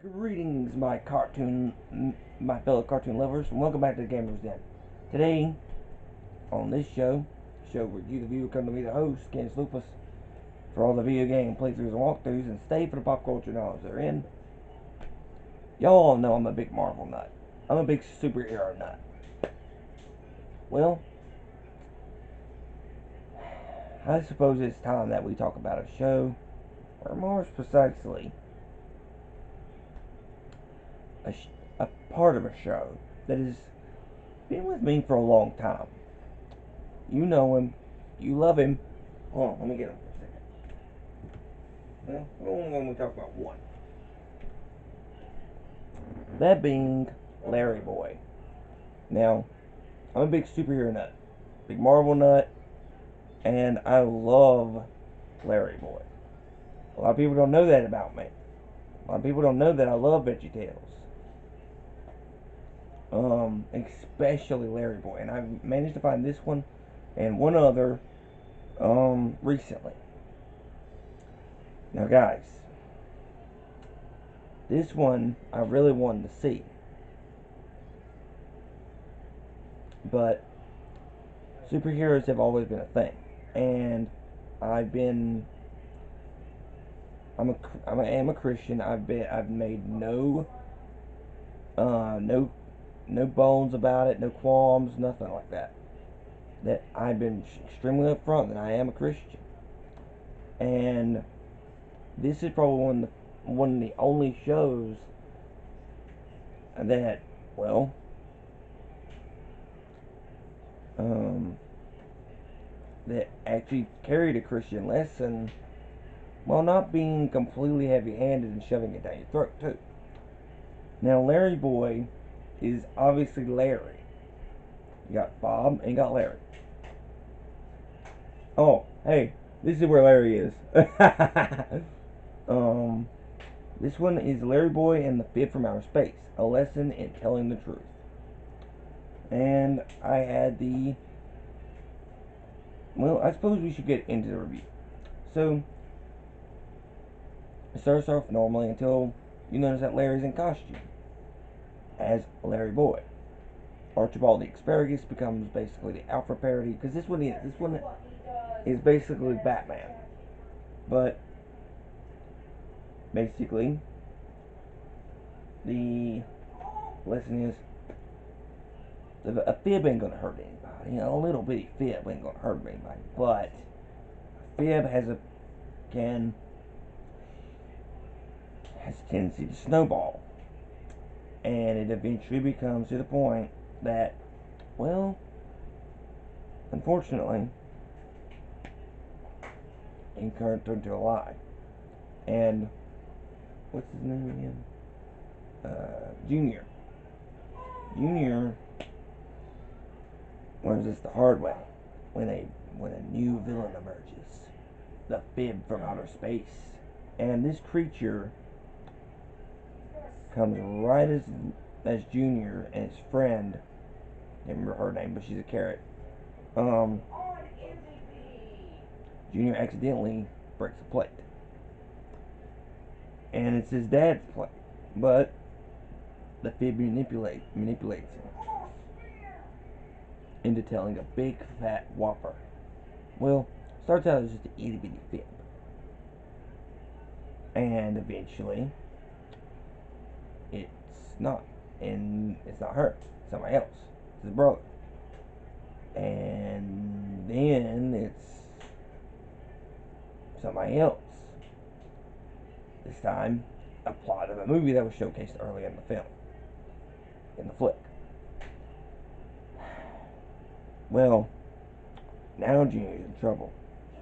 Greetings, my fellow cartoon lovers, and welcome back to the Gamers Den. Today, on this show where you, the viewer, come to be the host, Ken Lupus, for all the video game playthroughs and walkthroughs, and stay for the pop culture knowledge they're in. Y'all know I'm a big Marvel nut. I'm a big superhero nut. Well, I suppose it's time that we talk about a show, or more precisely, a, a part of a show that has been with me for a long time. You know him. You love him. Hold on, let me get him for a second. Well, we're only going to talk about one. That being Larryboy. Now, I'm a big superhero nut, big Marvel nut, and I love Larryboy. A lot of people don't know that about me. A lot of people don't know that I love Veggietales. Especially Larryboy, and I've managed to find this one and one other, recently. Now, guys, this one I really wanted to see, but superheroes have always been a thing, and I've been I am a Christian. I've made no bones about it, no qualms, nothing like that. That I've been extremely upfront that I am a Christian, and this is probably one of the only shows that, well, um, that actually carried a Christian lesson while not being completely heavy-handed and shoving it down your throat too. Now, Larry Boy is obviously Larry. You got Bob and you got Larry. Oh, hey, this is where Larry is. um, this one is Larry Boy and the Fib from Outer Space, a lesson in telling the truth. And I had well, I suppose we should get into the review. So, it starts off normally until you notice that Larry's in costume as Larry Boy. Archibald the Asparagus becomes basically the Alfred parody, because this one is basically Batman. But basically, the lesson is a fib ain't gonna hurt anybody. You know, a little bitty fib ain't gonna hurt anybody. But a fib can has a tendency to snowball, and it eventually becomes to the point that, well, unfortunately, it can turn into a lie. And what's his name again? Junior. Junior learns this the hard way when a new villain emerges, the Fib from outer space, and this creature comes right as Junior and his friend. I can't remember her name, but she's a carrot. Um, Junior accidentally breaks a plate, and it's his dad's plate, but the Fib manipulates him into telling a big fat whopper. Well, starts out as just an itty bitty Fib, and eventually it's not, and it's not her, it's somebody else, it's his brother, and then it's somebody else. This time, a plot of a movie that was showcased early in the film, in the flick. Well, now Junior's in trouble,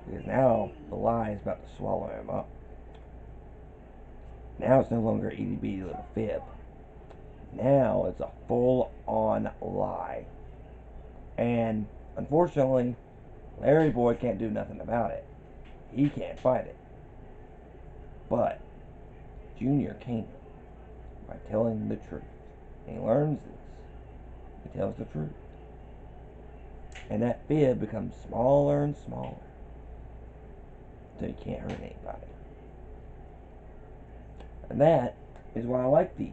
because now the lie is about to swallow him up. Now it's no longer itty bitty little Fib. Now it's a full on lie. And unfortunately, Larry Boy can't do nothing about it. He can't fight it. But Junior can, by telling the truth. And he learns this. He tells the truth. And that Fib becomes smaller and smaller until he can't hurt anybody. And that is why I like these.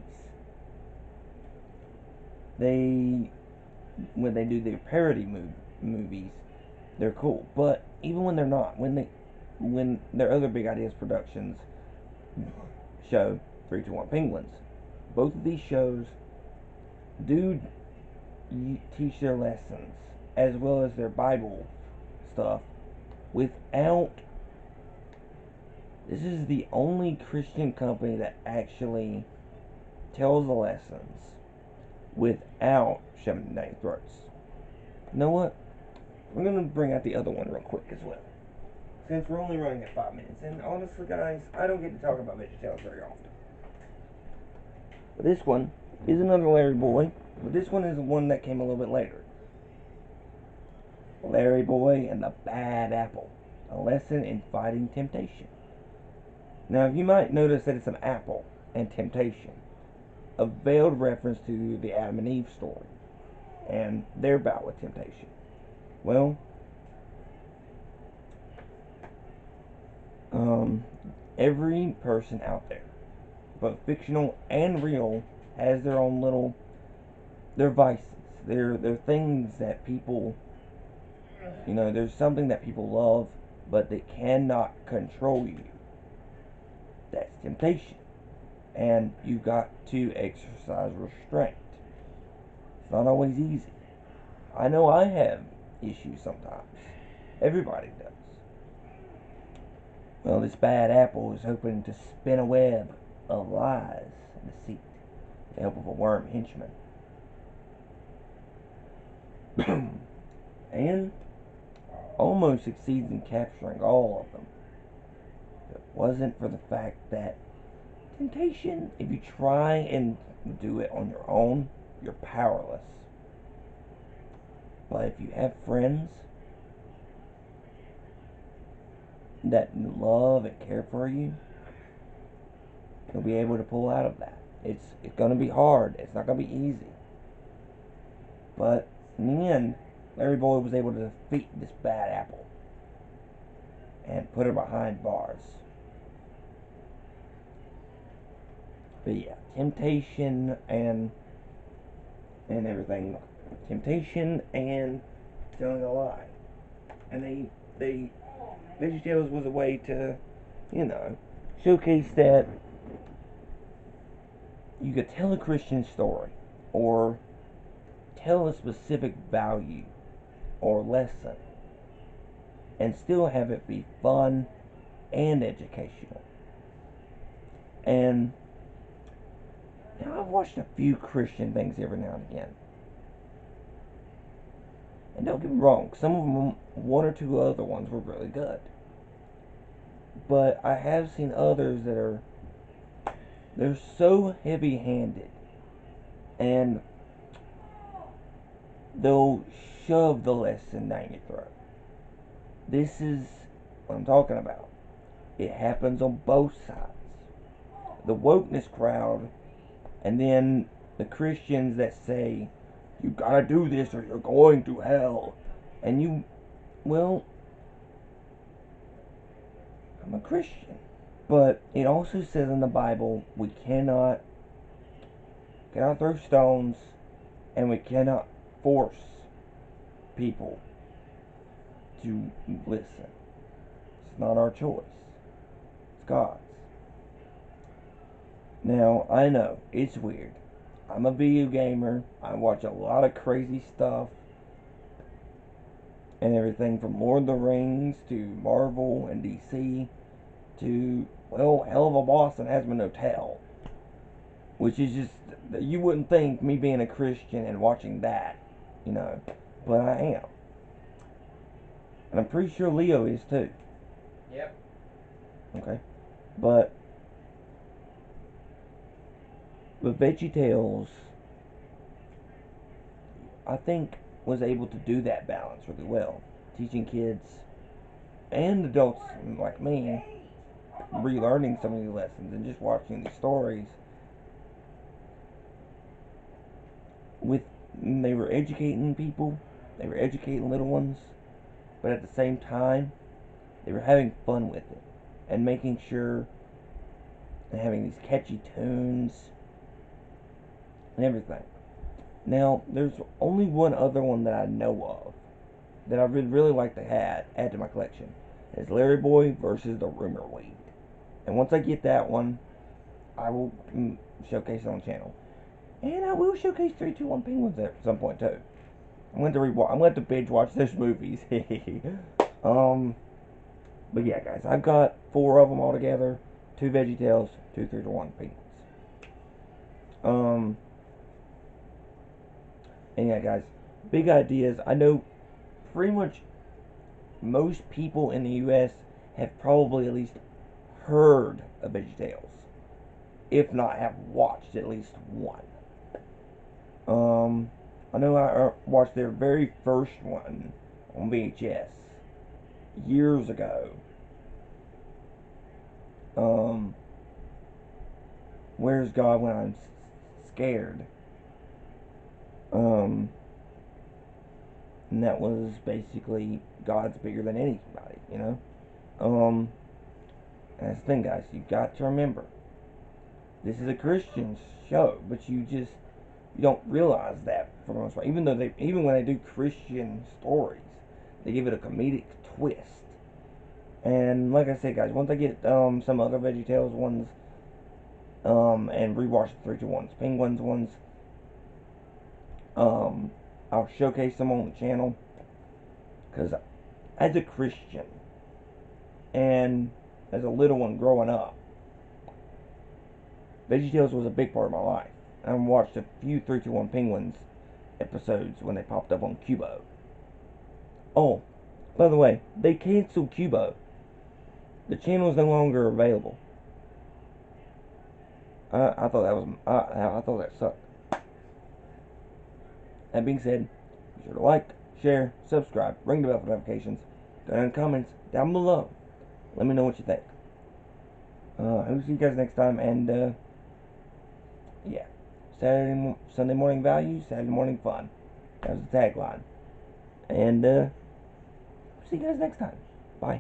They, when they do their parody movies, they're cool. But even when they're not, when their other Big Ideas Productions show 321 Penguins, both of these shows do teach their lessons as well as their Bible stuff without. This is the only Christian company that actually tells the lessons without shoving it down your throats. You know what? We're going to bring out the other one real quick as well. Since we're only running at 5 minutes. And honestly, guys, I don't get to talk about VeggieTales very often. But this one is another Larryboy. But this one is the one that came a little bit later. Larryboy and the Bad Apple. A lesson in fighting temptation. Now, you might notice that it's an apple and temptation. A veiled reference to the Adam and Eve story. And their bout with temptation. Well, every person out there, both fictional and real, has their own little, their vices. They're things that people, there's something that people love, but they cannot control you. That's temptation. And you've got to exercise restraint. It's not always easy. I know I have issues sometimes. Everybody does. Well, this bad apple is hoping to spin a web of lies and deceit with the help of a worm henchman. And almost succeeds in capturing all of them. If it wasn't for the fact that temptation, if you try and do it on your own, you're powerless. But if you have friends that love and care for you, you'll be able to pull out of that. It's going to be hard. It's not going to be easy. But in the end, Larryboy was able to defeat this bad apple and put her behind bars. But yeah, temptation and everything. Temptation and telling a lie. And they VeggieTales was a way to, showcase that you could tell a Christian story or tell a specific value or lesson and still have it be fun and educational. And now I've watched a few Christian things every now and again. And don't get me wrong, some of them, one or two other ones were really good. But I have seen others that they're so heavy-handed. And they'll shove the lesson down your throat. This is what I'm talking about. It happens on both sides. The wokeness crowd, and then the Christians that say, you gotta do this or you're going to hell. And I'm a Christian. But it also says in the Bible, we cannot throw stones, and we cannot force people to listen. It's not our choice. It's God's. Now, I know, it's weird. I'm a video gamer. I watch a lot of crazy stuff. And everything from Lord of the Rings to Marvel and DC to, hell of a Boston has been no tell. Which is just, you wouldn't think me being a Christian and watching that, but I am. And I'm pretty sure Leo is too. Yep. Okay. But VeggieTales, I think, was able to do that balance really well. Teaching kids and adults like me, relearning some of these lessons and just watching these stories. They were educating people, they were educating little ones, but at the same time, they were having fun with it and making sure and having these catchy tunes and everything. Now, there's only one other one that I know of that I would really like to add to my collection. It's Larryboy versus the Rumor Weed. And once I get that one, I will showcase it on the channel. And I will showcase 321 Penguins at some point too. I'm going to binge watch those movies. But yeah, guys, I've got 4 of them all together. 2 Veggietales, 2 321 Penguins. And yeah, guys, big ideas. I know pretty much most people in the U.S. have probably at least heard of Veggietales, if not have watched at least one. I know I watched their very first one on VHS years ago. Where's God when I'm scared? And that was basically God's bigger than anybody, you know. And that's the thing, guys. You've got to remember, this is a Christian show, but you don't realize that for the most part. Even when they do Christian stories, they give it a comedic twist. And like I said, guys, once I get some other VeggieTales ones, and rewatch the 321's Penguins ones, I'll showcase them on the channel. Because as a Christian and as a little one growing up, VeggieTales was a big part of my life. I watched a few 321 Penguins episodes when they popped up on Cubo. Oh, by the way, they canceled Cubo. The channel is no longer available. I thought that was I thought that sucked. That being said, be sure to like, share, subscribe, ring the bell for notifications, go down in the comments down below. Let me know what you think. I will see you guys next time, and yeah, Sunday morning value, Saturday morning fun. That was the tagline. And see you guys next time. Bye.